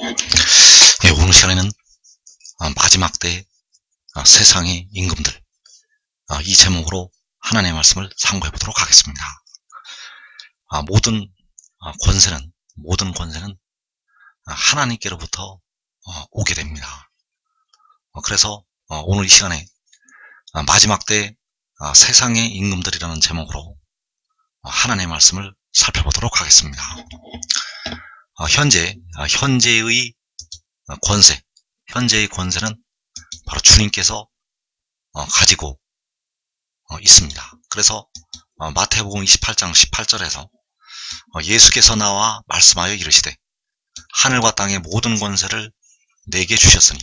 예, 오늘 시간에는 마지막 때 세상의 임금들, 이 제목으로 하나님의 말씀을 상고해 보도록 하겠습니다. 모든 권세는 하나님께로부터 오게 됩니다. 그래서 오늘 이 시간에 마지막 때 세상의 임금들이라는 제목으로 하나님의 말씀을 살펴보도록 하겠습니다. 현재의 권세는 바로 주님께서 가지고 있습니다. 그래서 마태복음 28장 18절에서 예수께서 나와 말씀하여 이르시되 하늘과 땅의 모든 권세를 내게 주셨으니,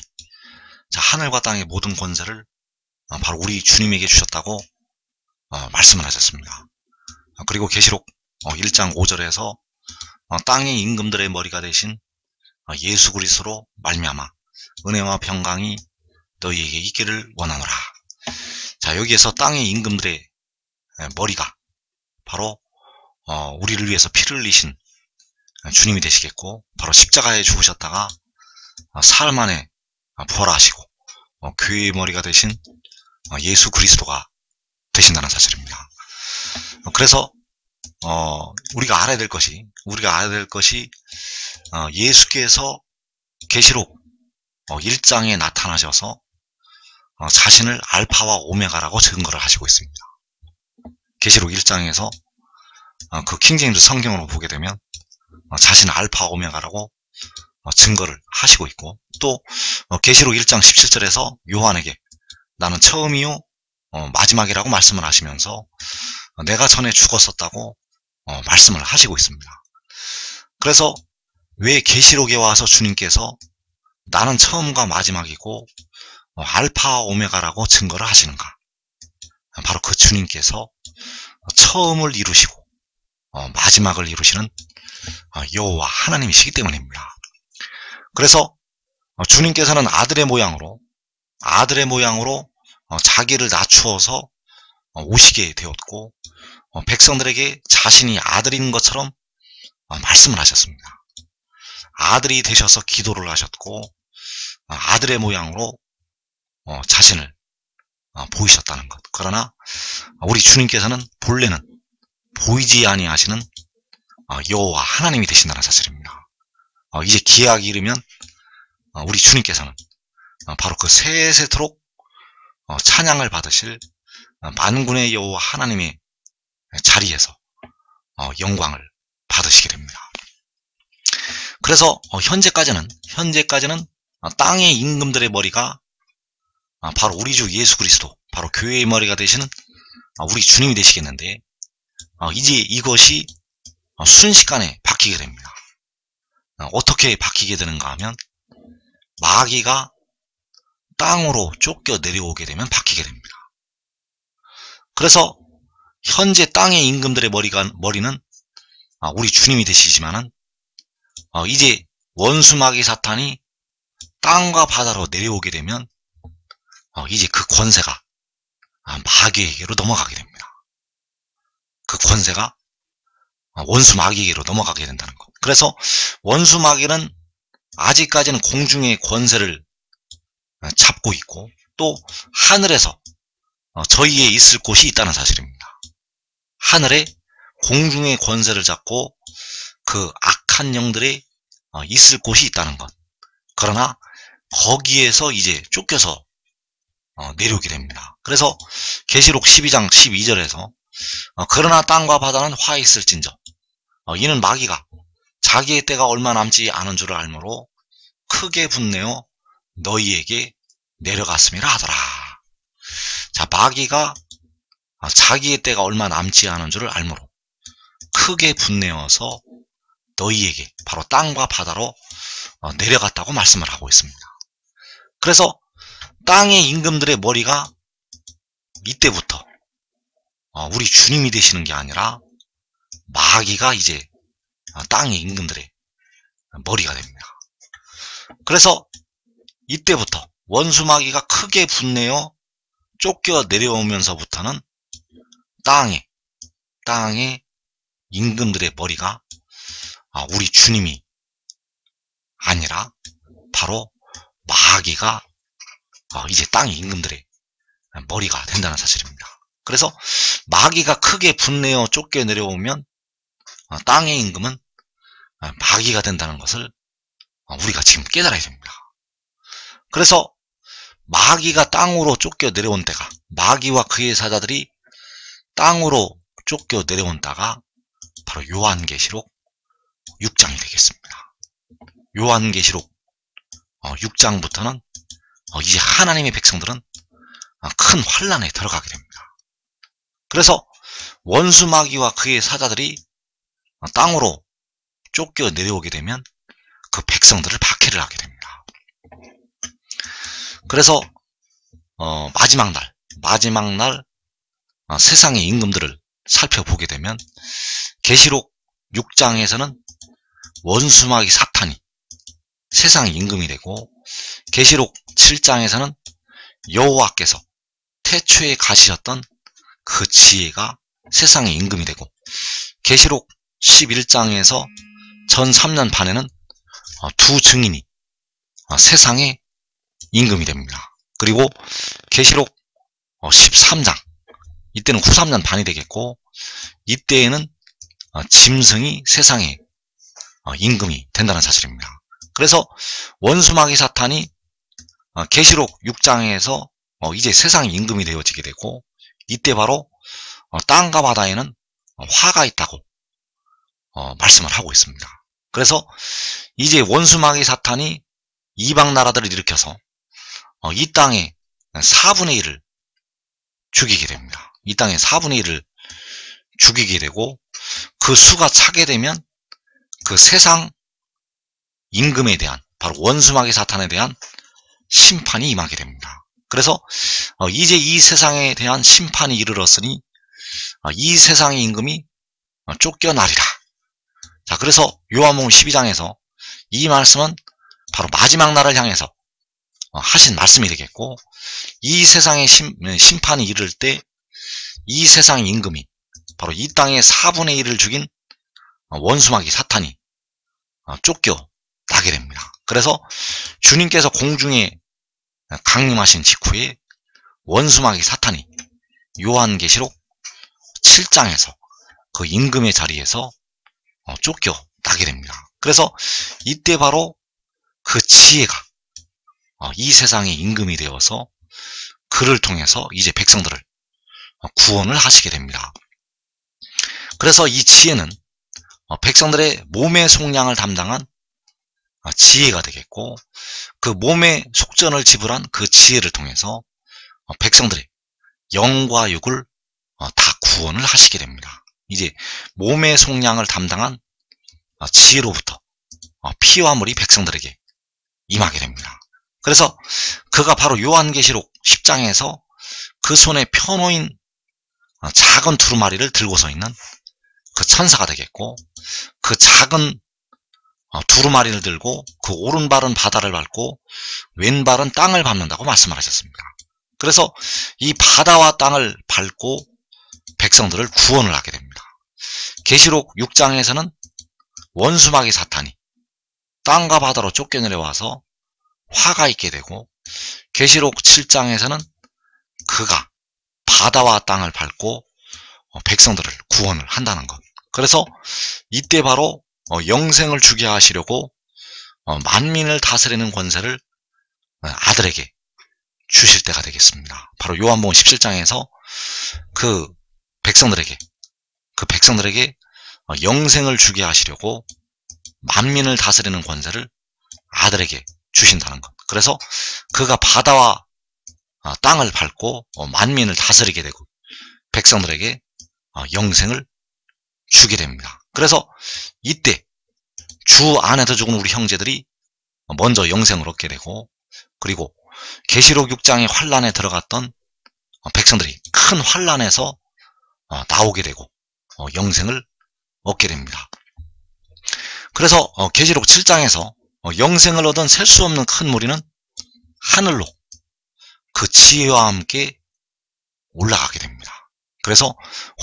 자, 하늘과 땅의 모든 권세를 바로 우리 주님에게 주셨다고 말씀을 하셨습니다. 그리고 계시록 1장 5절에서 땅의 임금들의 머리가 되신 예수 그리스도로 말미암아 은혜와 평강이 너희에게 있기를 원하노라. 자, 여기에서 땅의 임금들의 머리가 바로 우리를 위해서 피를 흘리신 주님이 되시겠고, 바로 십자가에 죽으셨다가 사흘 만에 부활하시고 교회의 머리가 되신 예수 그리스도가 되신다는 사실입니다. 그래서 우리가 알아야 될 것이 예수께서 계시록 1장에 나타나셔서 자신을 알파와 오메가라고 증거를 하시고 있습니다. 계시록 1장에서 그 킹제임스 성경으로 보게 되면 자신을 알파와 오메가라고 증거를 하시고 있고, 또 계시록 1장 17절에서 요한에게 나는 처음이요 마지막이라고 말씀을 하시면서 내가 전에 죽었었다고 말씀을 하시고 있습니다. 그래서 왜 계시록에 와서 주님께서 나는 처음과 마지막이고 알파와 오메가라고 증거를 하시는가? 바로 그 주님께서 처음을 이루시고 마지막을 이루시는 여호와 하나님이시기 때문입니다. 그래서 주님께서는 아들의 모양으로 자기를 낮추어서 오시게 되었고, 백성들에게 자신이 아들인 것처럼 말씀을 하셨습니다. 아들이 되셔서 기도를 하셨고 아들의 모양으로 자신을 보이셨다는 것. 그러나 우리 주님께서는 본래는 보이지 아니하시는 여호와 하나님이 되신다는 사실입니다. 이제 기약이 이르면 우리 주님께서는 바로 그 세세토록 찬양을 받으실 만군의 여호와 하나님의 자리에서 영광을 받으시게 됩니다. 그래서 현재까지는 땅의 임금들의 머리가 바로 우리 주 예수 그리스도, 바로 교회의 머리가 되시는 우리 주님이 되시겠는데, 이제 이것이 순식간에 바뀌게 됩니다. 어떻게 바뀌게 되는가 하면 마귀가 땅으로 쫓겨 내려오게 되면 바뀌게 됩니다. 그래서 현재 땅의 임금들의 머리는 우리 주님이 되시지만은 이제 원수 마귀 사탄이 땅과 바다로 내려오게 되면 이제 그 권세가 마귀에게로 넘어가게 됩니다. 그 권세가 원수 마귀에게로 넘어가게 된다는 것. 그래서 원수 마귀는 아직까지는 공중의 권세를 잡고 있고, 또 하늘에서 저희에 있을 곳이 있다는 사실입니다. 하늘에 공중의 권세를 잡고 그 악한 영들이 있을 곳이 있다는 것. 그러나 거기에서 이제 쫓겨서 내려오게 됩니다. 그래서 계시록 12장 12절에서 그러나 땅과 바다는 화 있을진저 이는 마귀가 자기의 때가 얼마 남지 않은 줄을 알므로 크게 분내어 너희에게 내려갔음이라 하더라. 자, 마귀가 자기의 때가 얼마 남지 않은 줄을 알므로 크게 분내어서 너희에게, 바로 땅과 바다로 내려갔다고 말씀을 하고 있습니다. 그래서 땅의 임금들의 머리가 이때부터 우리 주님이 되시는 게 아니라 마귀가 이제 땅의 임금들의 머리가 됩니다. 그래서 이때부터 원수 마귀가 크게 분내어 쫓겨 내려오면서부터는 땅의 임금들의 머리가 우리 주님이 아니라 바로 마귀가 이제 땅의 임금들의 머리가 된다는 사실입니다. 그래서 마귀가 크게 분내어 쫓겨 내려오면 땅의 임금은 마귀가 된다는 것을 우리가 지금 깨달아야 됩니다. 그래서 마귀가 땅으로 쫓겨 내려온 때가, 마귀와 그의 사자들이 땅으로 쫓겨 내려온 때가 바로 요한계시록 6장이 되겠습니다. 요한계시록 6장부터는 이제 하나님의 백성들은 큰 환란에 들어가게 됩니다. 그래서 원수 마귀와 그의 사자들이 땅으로 쫓겨 내려오게 되면 그 백성들을 박해를 하게 됩니다. 그래서 마지막 날 세상의 임금들을 살펴보게 되면 계시록 6장에서는 원수 마귀 사탄이 세상의 임금이 되고, 계시록 7장에서는 여호와께서 태초에 가지셨던 그 지혜가 세상의 임금이 되고, 계시록 11장에서 전 3년 반에는 두 증인이 세상의 임금이 됩니다. 그리고 계시록 13장, 이때는 후 3년 반이 되겠고, 이때에는 짐승이 세상의 임금이 된다는 사실입니다. 그래서 원수마귀 사탄이 계시록 6장에서 이제 세상의 임금이 되어지게 되고, 이때 바로 땅과 바다에는 화가 있다고 말씀을 하고 있습니다. 그래서 이제 원수마귀 사탄이 이방 나라들을 일으켜서 이 땅의 4분의 1을 죽이게 됩니다. 이 땅의 4분의 1을 죽이게 되고, 그 수가 차게 되면 그 세상 임금에 대한, 바로 원수마귀 사탄에 대한 심판이 임하게 됩니다. 그래서 이제 이 세상에 대한 심판이 이르렀으니 이 세상의 임금이 쫓겨나리라. 자, 그래서 요한복음 12장에서 이 말씀은 바로 마지막 날을 향해서 하신 말씀이 되겠고, 이 세상의 심판이 이를 때 이 세상의 임금이 바로 이 땅의 4분의 1을 죽인 원수마귀 사탄이 쫓겨나게 됩니다. 그래서 주님께서 공중에 강림하신 직후에 원수마귀 사탄이 요한계시록 7장에서 그 임금의 자리에서 쫓겨나게 됩니다. 그래서 이때 바로 그 지혜가 이 세상의 임금이 되어서 그를 통해서 이제 백성들을 구원을 하시게 됩니다. 그래서 이 지혜는 백성들의 몸의 속량을 담당한 지혜가 되겠고, 그 몸의 속전을 지불한 그 지혜를 통해서 백성들의 영과 육을 다 구원을 하시게 됩니다. 이제 몸의 속량을 담당한 지혜로부터 피와 물이 백성들에게 임하게 됩니다. 그래서 그가 바로 요한계시록 10장에서 그 손에 펴놓인 작은 두루마리를 들고서 있는 그 천사가 되겠고, 그 작은 두루마리를 들고 그 오른발은 바다를 밟고 왼발은 땅을 밟는다고 말씀을 하셨습니다. 그래서 이 바다와 땅을 밟고 백성들을 구원을 하게 됩니다. 계시록 6장에서는 원수마귀 사탄이 땅과 바다로 쫓겨내려와서 화가 있게 되고, 계시록 7장에서는 그가 바다와 땅을 밟고 백성들을 구원을 한다는 것. 그래서 이때 바로 영생을 주게 하시려고 만민을 다스리는 권세를 아들에게 주실 때가 되겠습니다. 바로 요한복음 17장에서 그 백성들에게 영생을 주게 하시려고 만민을 다스리는 권세를 아들에게 주신다는 것. 그래서 그가 바다와 땅을 밟고 만민을 다스리게 되고 백성들에게 영생을 주게 됩니다. 그래서 이때 주 안에서 죽은 우리 형제들이 먼저 영생을 얻게 되고, 그리고 계시록 6장의 환란에 들어갔던 백성들이 큰 환란에서 나오게 되고 영생을 얻게 됩니다. 그래서 계시록 7장에서 영생을 얻은 셀 수 없는 큰 무리는 하늘로 그 지혜와 함께 올라가게 됩니다. 그래서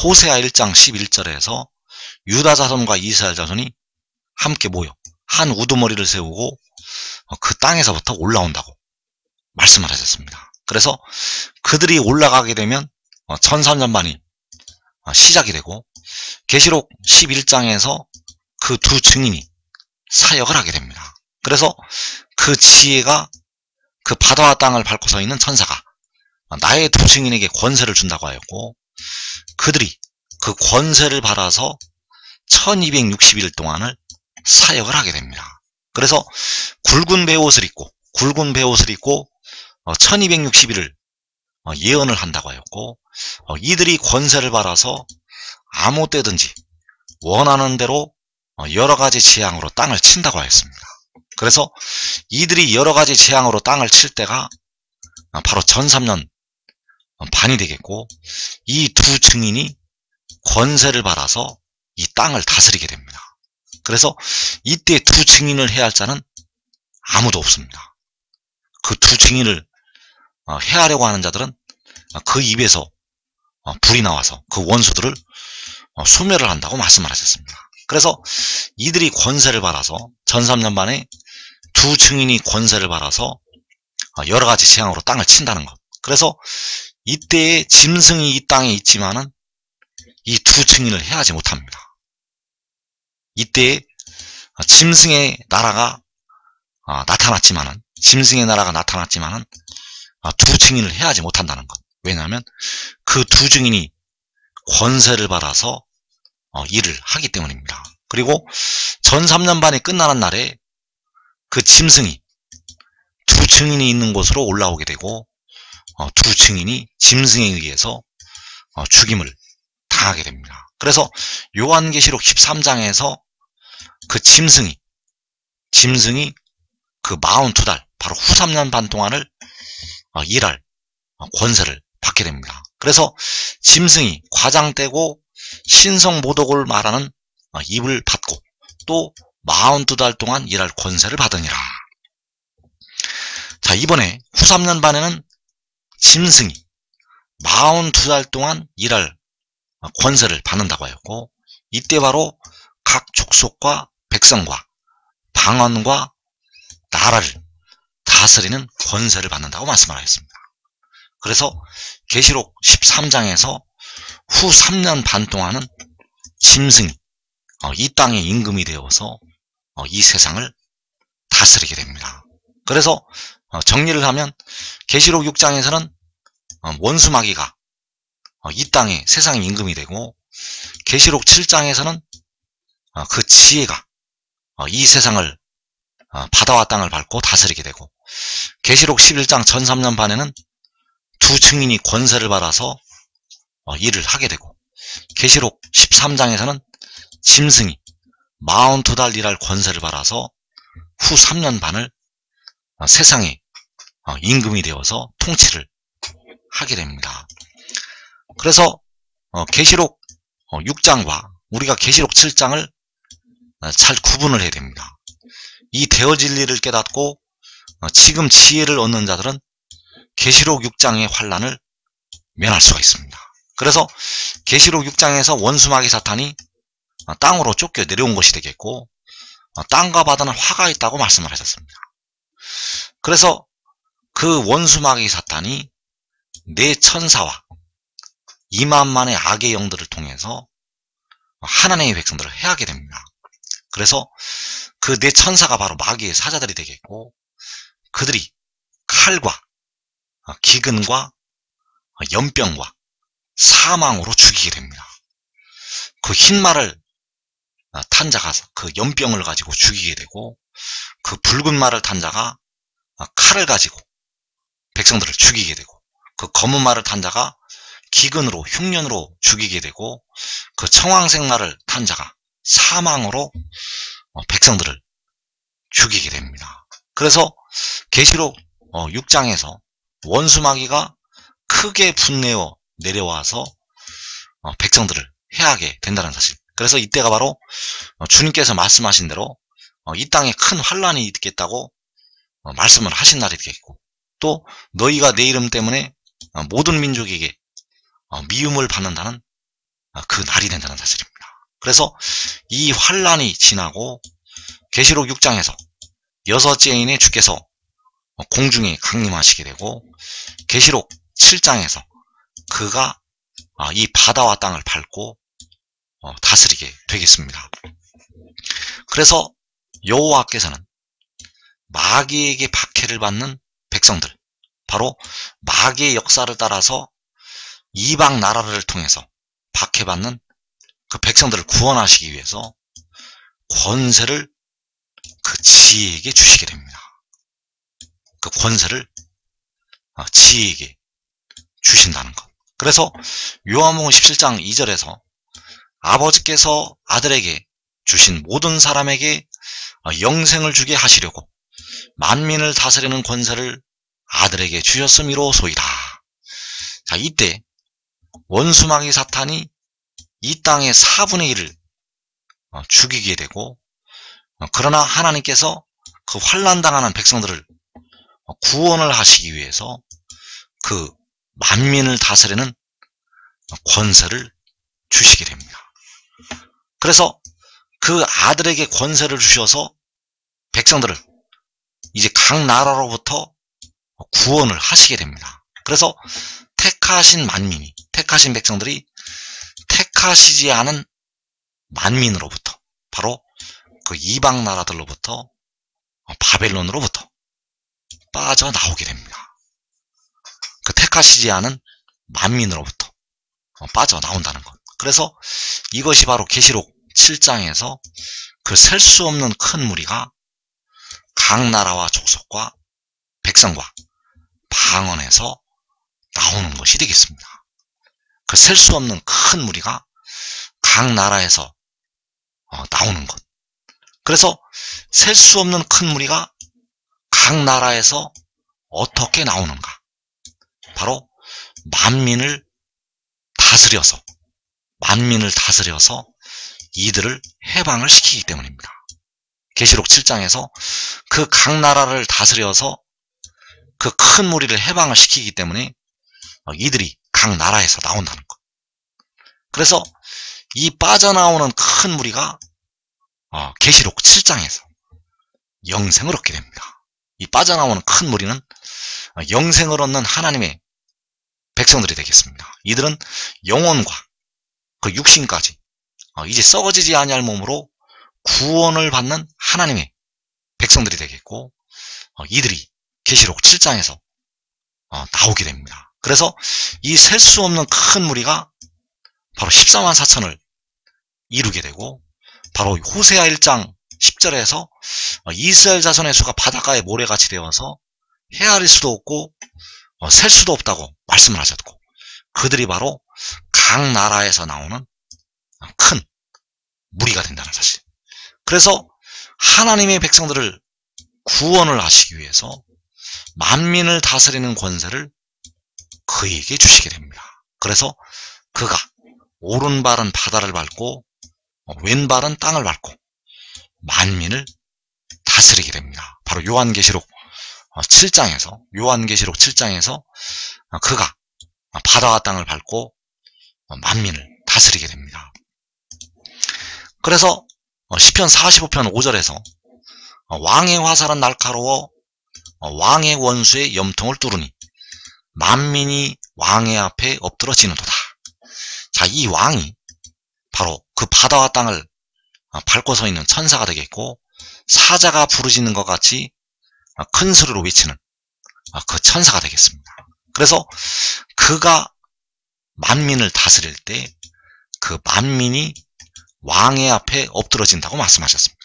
호세아 1장 11절에서 유다 자손과 이스라엘 자손이 함께 모여 한 우두머리를 세우고 그 땅에서부터 올라온다고 말씀을 하셨습니다. 그래서 그들이 올라가게 되면 천삼년반이 시작이 되고 계시록 11장에서 그 두 증인이 사역을 하게 됩니다. 그래서 그 지혜가 그 바다와 땅을 밟고 서 있는 천사가 나의 두 증인에게 권세를 준다고 하였고, 그들이 그 권세를 받아서 1260일 동안을 사역을 하게 됩니다. 그래서 굵은 베옷을 입고 1260일을 예언을 한다고 하였고, 이들이 권세를 받아서 아무 때든지 원하는 대로 여러 가지 재앙으로 땅을 친다고 하였습니다. 그래서 이들이 여러 가지 재앙으로 땅을 칠 때가 바로 전3년 반이 되겠고, 이 두 증인이 권세를 받아서 이 땅을 다스리게 됩니다. 그래서 이때 두 증인을 해야 할 자는 아무도 없습니다. 그 두 증인을 해하려고 하는 자들은 그 입에서 불이 나와서 그 원수들을 소멸을 한다고 말씀을 하셨습니다. 그래서 이들이 권세를 받아서 전3년 반에 두 증인이 권세를 받아서 여러 가지 재앙으로 땅을 친다는 것. 그래서 이때에 짐승이 이 땅에 있지만은 이 두 증인을 해하지 못합니다. 이때에 짐승의 나라가 나타났지만은 두 증인을 해하지 못한다는 것. 왜냐하면 그 두 증인이 권세를 받아서 일을 하기 때문입니다. 그리고 전3년 반이 끝나는 날에 그 짐승이 두 증인이 있는 곳으로 올라오게 되고, 두 증인이 짐승에 의해서 죽임을 당하게 됩니다. 그래서 요한계시록 13장에서 그 짐승이 그 42달, 바로 후 3년 반 동안을 일할 권세를 받게 됩니다. 그래서 짐승이 과장되고 신성모독을 말하는 입을 받고 또 42달 동안 일할 권세를 받으니라. 자, 이번에 후 3년 반에는 짐승이 42달 동안 일할 권세를 받는다고 하였고, 이때 바로 각 족속과 백성과 방언과 나라를 다스리는 권세를 받는다고 말씀을 하였습니다. 그래서 계시록 13장에서 후 3년 반 동안은 짐승이 이 땅의 임금이 되어서 이 세상을 다스리게 됩니다. 그래서 정리를 하면 계시록 6장에서는 원수마귀가 이 땅의 세상의 임금이 되고, 계시록 7장에서는 그 지혜가 이 세상을 바다와 땅을 밟고 다스리게 되고, 계시록 11장 전3년 반에는 두 증인이 권세를 받아서 일을 하게 되고, 계시록 13장에서는 짐승이 42달 일할 권세를 받아서 후 3년 반을 세상의 임금이 되어서 통치를 하게 됩니다. 그래서 계시록 6장과 우리가 계시록 7장을 잘 구분을 해야 됩니다. 이 되어질 일을 깨닫고 지금 지혜를 얻는 자들은 계시록 6장의 환란을 면할 수가 있습니다. 그래서 계시록 6장에서 원수마귀 사탄이 땅으로 쫓겨 내려온 것이 되겠고, 땅과 바다는 화가 있다고 말씀을 하셨습니다. 그래서 그 원수마귀 사탄이 네 천사와 2만만의 악의 영들을 통해서 하나님의 백성들을 해하게 됩니다. 그래서 그 네 천사가 바로 마귀의 사자들이 되겠고, 그들이 칼과 기근과 연병과 사망으로 죽이게 됩니다. 그 흰말을 탄 자가 그 연병을 가지고 죽이게 되고, 그 붉은 말을 탄 자가 칼을 가지고 백성들을 죽이게 되고, 그 검은 말을 탄 자가 기근으로 흉년으로 죽이게 되고, 그 청황색 말을 탄 자가 사망으로 백성들을 죽이게 됩니다. 그래서 계시록 6장에서 원수마귀가 크게 분내어 내려와서 백성들을 해하게 된다는 사실. 그래서 이때가 바로 주님께서 말씀하신 대로 이 땅에 큰 환란이 있겠다고 말씀을 하신 날이 되겠고, 또 너희가 내 이름 때문에 모든 민족에게 미움을 받는다는 그 날이 된다는 사실입니다. 그래서 이 환란이 지나고 계시록 6장에서 여섯째인의 주께서 공중에 강림하시게 되고, 계시록 7장에서 그가 이 바다와 땅을 밟고 다스리게 되겠습니다. 그래서 여호와께서는 마귀에게 박해를 받는 백성들, 바로 마귀의 역사를 따라서 이방 나라를 통해서 박해받는 그 백성들을 구원하시기 위해서 권세를 그 지혜에게 주시게 됩니다. 그 권세를 지혜에게 주신다는 것. 그래서 요한복음 17장 2절에서 아버지께서 아들에게 주신 모든 사람에게 영생을 주게 하시려고 만민을 다스리는 권세를 아들에게 주셨음이로소이다. 자, 이때 원수마귀 사탄이 이 땅의 4분의 1을 죽이게 되고, 그러나 하나님께서 그 환난당하는 백성들을 구원을 하시기 위해서 그 만민을 다스리는 권세를 주시게 됩니다. 그래서 그 아들에게 권세를 주셔서 백성들을 이제 각 나라로부터 구원을 하시게 됩니다. 그래서 택하신 만민이, 택하신 백성들이 택하시지 않은 만민으로부터, 바로 그 이방 나라들로부터, 바벨론으로부터 빠져나오게 됩니다. 그 택하시지 않은 만민으로부터 빠져나온다는 것. 그래서 이것이 바로 계시록 7장에서 그 셀 수 없는 큰 무리가 각 나라와 족속과 백성과 방언에서 나오는 것이 되겠습니다. 그 셀 수 없는 큰 무리가 각 나라에서 나오는 것. 그래서 셀 수 없는 큰 무리가 각 나라에서 어떻게 나오는가? 바로 만민을 다스려서 이들을 해방을 시키기 때문입니다. 계시록 7장에서 그 각 나라를 다스려서 그 큰 무리를 해방을 시키기 때문에 이들이 각 나라에서 나온다는 것. 그래서 이 빠져나오는 큰 무리가 계시록 7장에서 영생을 얻게 됩니다. 이 빠져나오는 큰 무리는 영생을 얻는 하나님의 백성들이 되겠습니다. 이들은 영혼과 그 육신까지 이제 썩어지지 아니할 몸으로 구원을 받는 하나님의 백성들이 되겠고, 이들이 계시록 7장에서 나오게 됩니다. 그래서 이 셀 수 없는 큰 무리가 바로 14만 4천을 이루게 되고, 바로 호세아 1장 10절에서 이스라엘 자손의 수가 바닷가의 모래같이 되어서 헤아릴 수도 없고 셀 수도 없다고 말씀을 하셨고, 그들이 바로 각 나라에서 나오는 큰 무리가 된다는 사실. 그래서 하나님의 백성들을 구원을 하시기 위해서 만민을 다스리는 권세를 그에게 주시게 됩니다. 그래서 그가 오른발은 바다를 밟고 왼발은 땅을 밟고 만민을 다스리게 됩니다. 바로 요한계시록 7장에서 그가 바다와 땅을 밟고 만민을 다스리게 됩니다. 그래서 시편 45편 5절에서 왕의 화살은 날카로워 왕의 원수의 염통을 뚫으니 만민이 왕의 앞에 엎드러지는도다. 자, 이 왕이 바로 그 바다와 땅을 밟고 서 있는 천사가 되겠고, 사자가 부르짖는 것 같이 큰 소리로 외치는 그 천사가 되겠습니다. 그래서 그가 만민을 다스릴 때 그 만민이 왕의 앞에 엎드러진다고 말씀하셨습니다.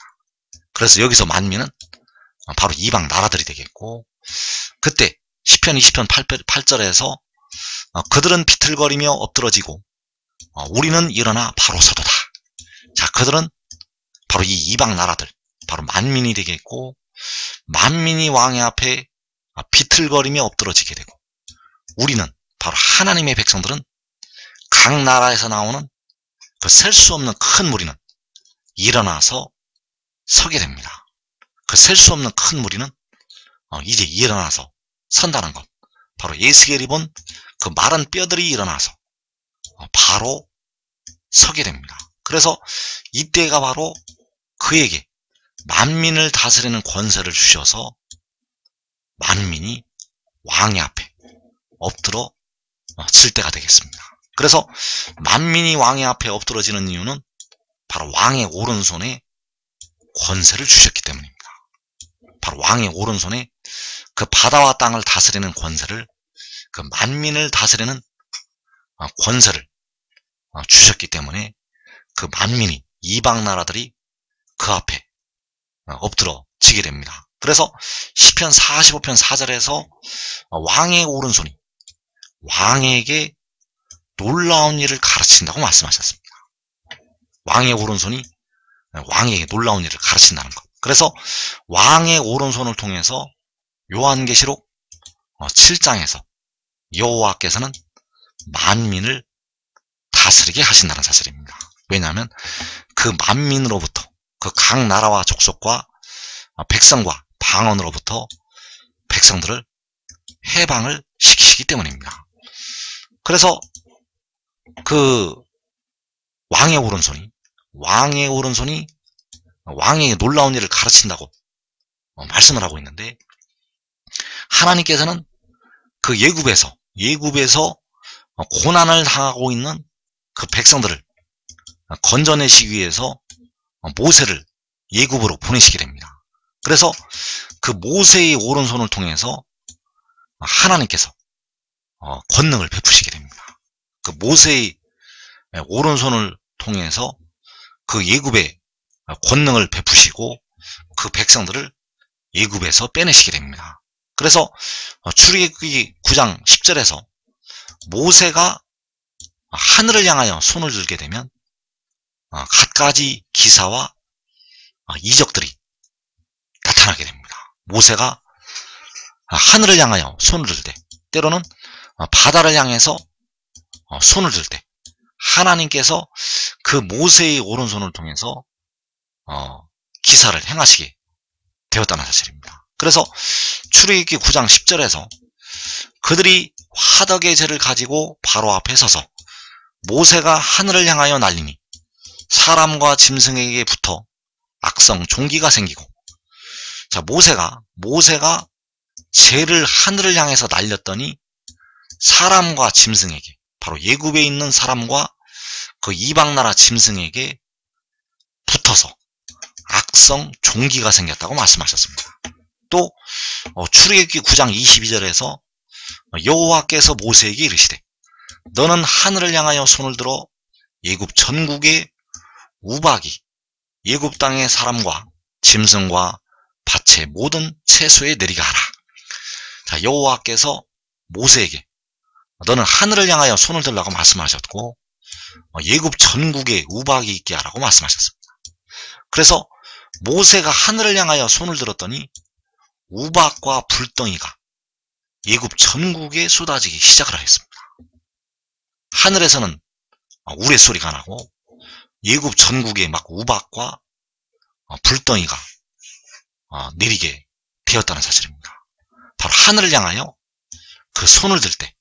그래서 여기서 만민은 바로 이방 나라들이 되겠고, 그때 시편 20편 8절에서 그들은 비틀거리며 엎드러지고 우리는 일어나 바로 서도다. 자, 그들은 바로 이 이방 나라들, 바로 만민이 되겠고, 만민이 왕의 앞에 비틀거리며 엎드러지게 되고, 우리는 바로 하나님의 백성들은 각 나라에서 나오는 그 셀 수 없는 큰 무리는 일어나서 서게 됩니다. 그 셀 수 없는 큰 무리는 이제 일어나서 선다는 것, 바로 에스겔이 본 그 마른 뼈들이 일어나서 바로 서게 됩니다. 그래서 이때가 바로 그에게 만민을 다스리는 권세를 주셔서 만민이 왕의 앞에 엎드러 질 때가 되겠습니다. 그래서 만민이 왕의 앞에 엎드러지는 이유는 바로 왕의 오른손에 권세를 주셨기 때문입니다. 바로 왕의 오른손에 그 바다와 땅을 다스리는 권세를, 그 만민을 다스리는 권세를 주셨기 때문에 그 만민이, 이방 나라들이 그 앞에 엎드러지게 됩니다. 그래서 시편 45편 4절에서 왕의 오른손이 왕에게 놀라운 일을 가르친다고 말씀하셨습니다. 왕의 오른손이 왕에게 놀라운 일을 가르친다는 것. 그래서 왕의 오른손을 통해서 요한계시록 7장에서 여호와께서는 만민을 다스리게 하신다는 사실입니다. 왜냐하면 그 만민으로부터, 그 각 나라와 족속과 백성과 방언으로부터 백성들을 해방을 시키시기 때문입니다. 그래서 그 왕의 오른손이 왕에게 놀라운 일을 가르친다고 말씀을 하고 있는데, 하나님께서는 그 예굽에서 고난을 당하고 있는 그 백성들을 건져내시기 위해서 모세를 예굽으로 보내시게 됩니다. 그래서 그 모세의 오른손을 통해서 하나님께서 권능을 베푸시게 됩니다. 그 모세의 오른손을 통해서 그 예굽의 권능을 베푸시고 그 백성들을 예굽에서 빼내시게 됩니다. 그래서 출애굽기 9장 10절에서 모세가 하늘을 향하여 손을 들게 되면 갖가지 기사와 이적들이 나타나게 됩니다. 모세가 하늘을 향하여 손을 들 때, 때로는 바다를 향해서 손을 들 때 하나님께서 그 모세의 오른손을 통해서 기사를 행하시게 되었다는 사실입니다. 그래서 출애굽기 9장 10절에서 그들이 화덕의 재를 가지고 바로 앞에 서서 모세가 하늘을 향하여 날리니 사람과 짐승에게 붙어 악성 종기가 생기고, 자, 모세가 재를 하늘을 향해서 날렸더니 사람과 짐승에게, 바로 예굽에 있는 사람과 그 이방나라 짐승에게 붙어서 악성 종기가 생겼다고 말씀하셨습니다. 또 출애굽기 9장 22절에서 여호와께서 모세에게 이르시되 너는 하늘을 향하여 손을 들어 예굽 전국의 우박이 예굽 땅의 사람과 짐승과 밭의 모든 채소에 내리게 하라. 자, 여호와께서 모세에게 너는 하늘을 향하여 손을 들라고 말씀하셨고 예굽 전국에 우박이 있게 하라고 말씀하셨습니다. 그래서 모세가 하늘을 향하여 손을 들었더니 우박과 불덩이가 예굽 전국에 쏟아지기 시작을 하였습니다. 하늘에서는 우레소리가 나고 예굽 전국에 막 우박과 불덩이가 내리게 되었다는 사실입니다. 바로 하늘을 향하여 그 손을 들 때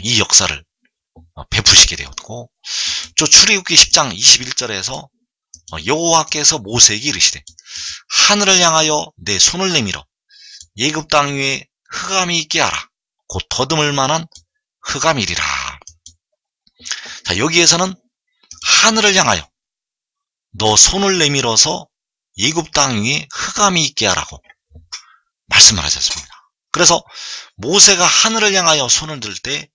이 역사를 베푸시게 되었고, 또 출애굽기 10장 21절에서 여호와께서 모세에게 이르시되 하늘을 향하여 내 손을 내밀어 예굽 땅 위에 흑암이 있게 하라. 곧 더듬을 만한 흑암이리라. 자, 여기에서는 하늘을 향하여 너 손을 내밀어서 예굽 땅 위에 흑암이 있게 하라고 말씀을 하셨습니다. 그래서 모세가 하늘을 향하여 손을 들 때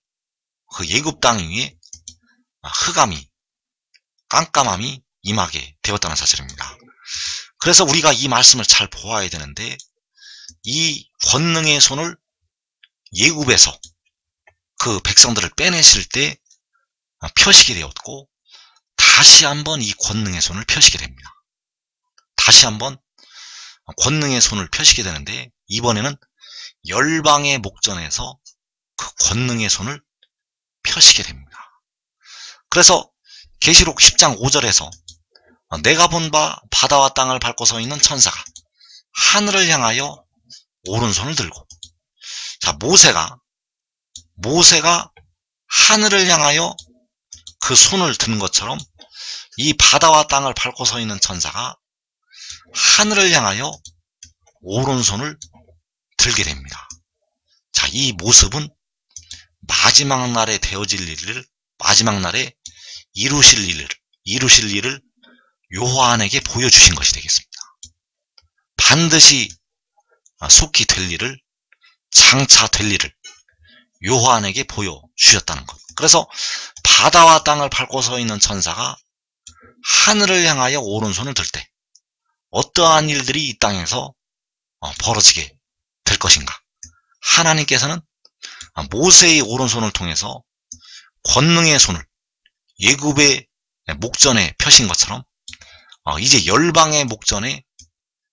그 예굽 땅 위에 흑암이, 깜깜함이 임하게 되었다는 사실입니다. 그래서 우리가 이 말씀을 잘 보아야 되는데, 이 권능의 손을 예굽에서 그 백성들을 빼내실 때 펴시게 되었고, 다시 한번 이 권능의 손을 펴시게 됩니다. 다시 한번 권능의 손을 펴시게 되는데, 이번에는 열방의 목전에서 그 권능의 손을 펴시게 됩니다. 그래서 계시록 10장 5절에서 내가 본 바 바다와 땅을 밟고 서 있는 천사가 하늘을 향하여 오른손을 들고, 자, 모세가 하늘을 향하여 그 손을 든 것처럼 이 바다와 땅을 밟고 서 있는 천사가 하늘을 향하여 오른손을 들게 됩니다. 자, 이 모습은 마지막 날에 되어질 일을, 마지막 날에 이루실 일을 요한에게 보여주신 것이 되겠습니다. 반드시 속히 될 일을, 장차 될 일을 요한에게 보여주셨다는 것. 그래서 바다와 땅을 밟고 서 있는 천사가 하늘을 향하여 오른손을 들 때 어떠한 일들이 이 땅에서 벌어지게 될 것인가. 하나님께서는 모세의 오른손을 통해서 권능의 손을 예굽의 목전에 펴신 것처럼 이제 열방의 목전에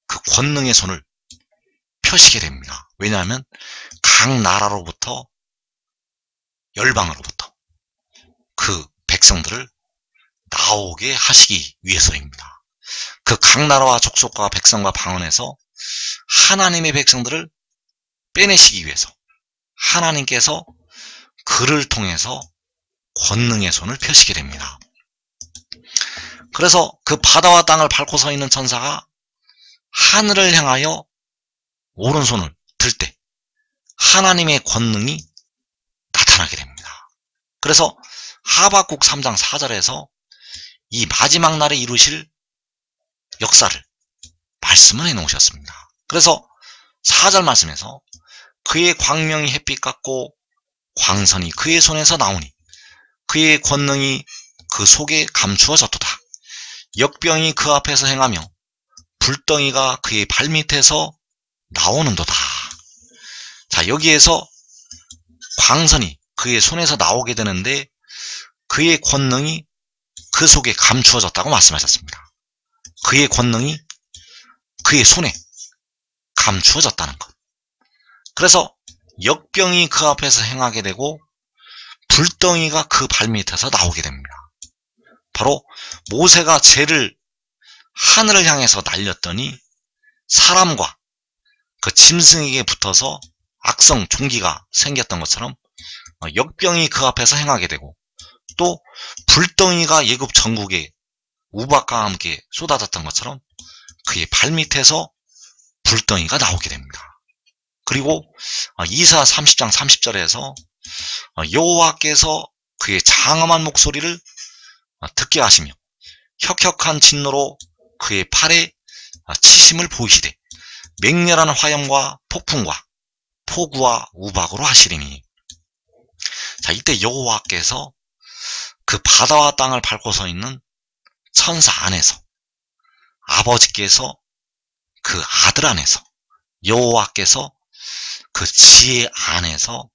그 권능의 손을 펴시게 됩니다. 왜냐하면 각 나라로부터, 열방으로부터 그 백성들을 나오게 하시기 위해서입니다. 그 각 나라와 족속과 백성과 방언에서 하나님의 백성들을 빼내시기 위해서 하나님께서 그를 통해서 권능의 손을 펴시게 됩니다. 그래서 그 바다와 땅을 밟고 서 있는 천사가 하늘을 향하여 오른손을 들 때 하나님의 권능이 나타나게 됩니다. 그래서 하박국 3장 4절에서 이 마지막 날에 이루실 역사를 말씀을 해놓으셨습니다. 그래서 4절 말씀에서 그의 광명이 햇빛 같고 광선이 그의 손에서 나오니 그의 권능이 그 속에 감추어졌도다. 역병이 그 앞에서 행하며 불덩이가 그의 발밑에서 나오는도다. 자, 여기에서 광선이 그의 손에서 나오게 되는데 그의 권능이 그 속에 감추어졌다고 말씀하셨습니다. 그의 권능이 그의 손에 감추어졌다는 것. 그래서 역병이 그 앞에서 행하게 되고 불덩이가 그 발밑에서 나오게 됩니다. 바로 모세가 재를 하늘을 향해서 날렸더니 사람과 그 짐승에게 붙어서 악성 종기가 생겼던 것처럼 역병이 그 앞에서 행하게 되고 또 불덩이가 예굽 전국에 우박과 함께 쏟아졌던 것처럼 그의 발밑에서 불덩이가 나오게 됩니다. 그리고 이사 30장 30절에서 여호와께서 그의 장엄한 목소리를 듣게 하시며 혁혁한 진노로 그의 팔에 치심을 보이시되 맹렬한 화염과 폭풍과 폭우와 우박으로 하시리니. 자, 이때 여호와께서 그 바다와 땅을 밟고 서 있는 천사 안에서 아버지께서 그 아들 안에서 여호와께서 그 지혜 안에서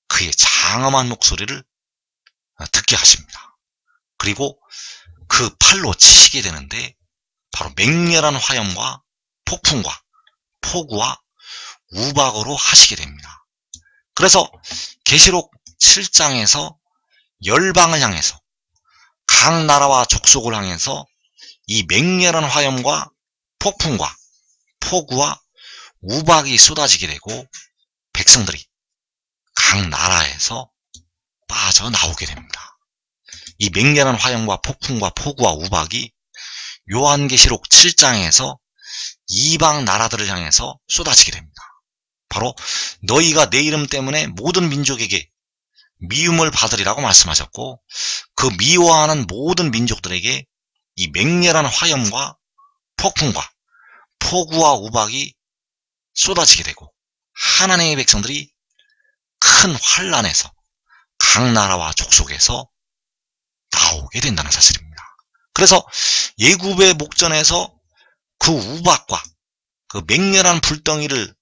그의 장엄한 목소리를 듣게 하십니다. 그리고 그 팔로 치시게 되는데 바로 맹렬한 화염과 폭풍과 폭우와 우박으로 하시게 됩니다. 그래서 계시록 7장에서 열방을 향해서 각 나라와 족속을 향해서 이 맹렬한 화염과 폭풍과 폭우와 우박이 쏟아지게 되고 백성들이 각 나라에서 빠져나오게 됩니다. 이 맹렬한 화염과 폭풍과 폭우와 우박이 요한계시록 7장에서 이방 나라들을 향해서 쏟아지게 됩니다. 바로 너희가 내 이름 때문에 모든 민족에게 미움을 받으리라고 말씀하셨고 그 미워하는 모든 민족들에게 이 맹렬한 화염과 폭풍과 폭우와 우박이 쏟아지게 되고 하나님의 백성들이 큰 환난에서 각 나라와 족속에서 나오게 된다는 사실입니다. 그래서 예굽의 목전에서 그 우박과 그 맹렬한 불덩이를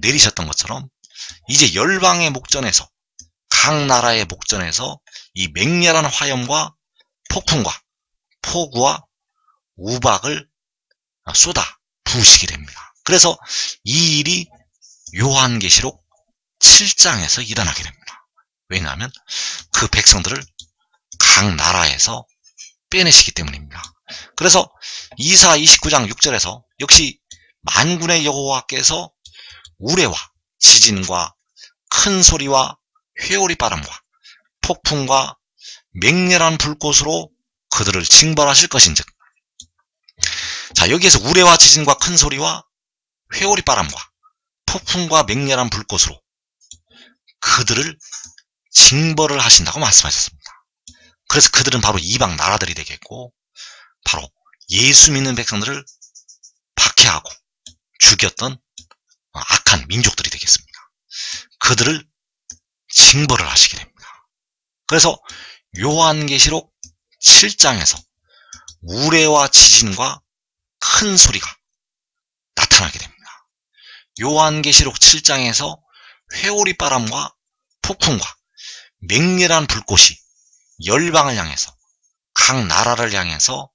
내리셨던 것처럼 이제 열방의 목전에서 각 나라의 목전에서 이 맹렬한 화염과 폭풍과 폭우와 우박을 쏟아 부으시게 됩니다. 그래서 이 일이 요한계시록 7장에서 일어나게 됩니다. 왜냐하면 그 백성들을 각 나라에서 빼내시기 때문입니다. 그래서 이사 29장 6절에서 역시 만군의 여호와께서 우레와 지진과 큰 소리와 회오리 바람과 폭풍과 맹렬한 불꽃으로 그들을 징벌하실 것인즉 자, 여기에서 우레와 지진과 큰 소리와 회오리 바람과 폭풍과 맹렬한 불꽃으로 그들을 징벌을 하신다고 말씀하셨습니다. 그래서 그들은 바로 이방 나라들이 되겠고, 바로 예수 믿는 백성들을 박해하고 죽였던 악한 민족들이 되겠습니다. 그들을 징벌을 하시게 됩니다. 그래서 요한계시록 7장에서 우레와 지진과 큰 소리가 나타나게 됩니다. 요한계시록 7장에서 회오리 바람과 폭풍과 맹렬한 불꽃이 열방을 향해서, 각 나라를 향해서,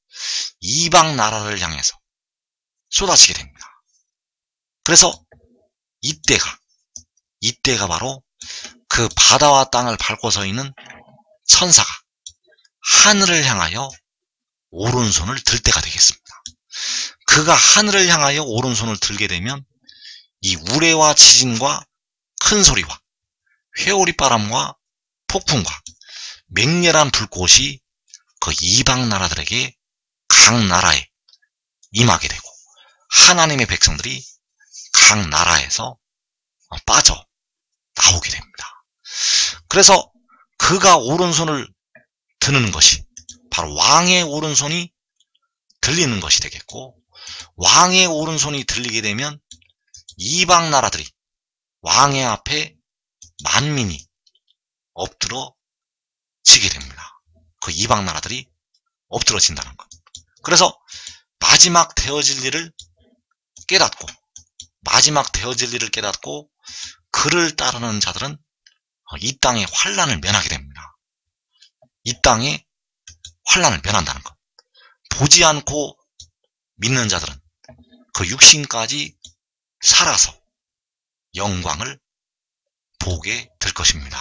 이방 나라를 향해서 쏟아지게 됩니다. 그래서 이때가 바로 그 바다와 땅을 밟고 서 있는 천사가 하늘을 향하여 오른손을 들 때가 되겠습니다. 그가 하늘을 향하여 오른손을 들게 되면 이 우레와 지진과 큰 소리와 회오리 바람과 폭풍과 맹렬한 불꽃이 그 이방 나라들에게 각 나라에 임하게 되고, 하나님의 백성들이 각 나라에서 빠져 나오게 됩니다. 그래서 그가 오른손을 드는 것이 바로 왕의 오른손이 들리는 것이 되겠고, 왕의 오른손이 들리게 되면 이방 나라들이 왕의 앞에 만민이 엎드러 지게 됩니다. 그 이방 나라들이 엎드러진다는 것. 그래서 마지막 되어질 일을 깨닫고 그를 따르는 자들은 이 땅의 환난을 면하게 됩니다. 이 땅에 환난을 면한다는 것. 보지 않고 믿는 자들은 그 육신까지 살아서 영광을 보게 될 것입니다.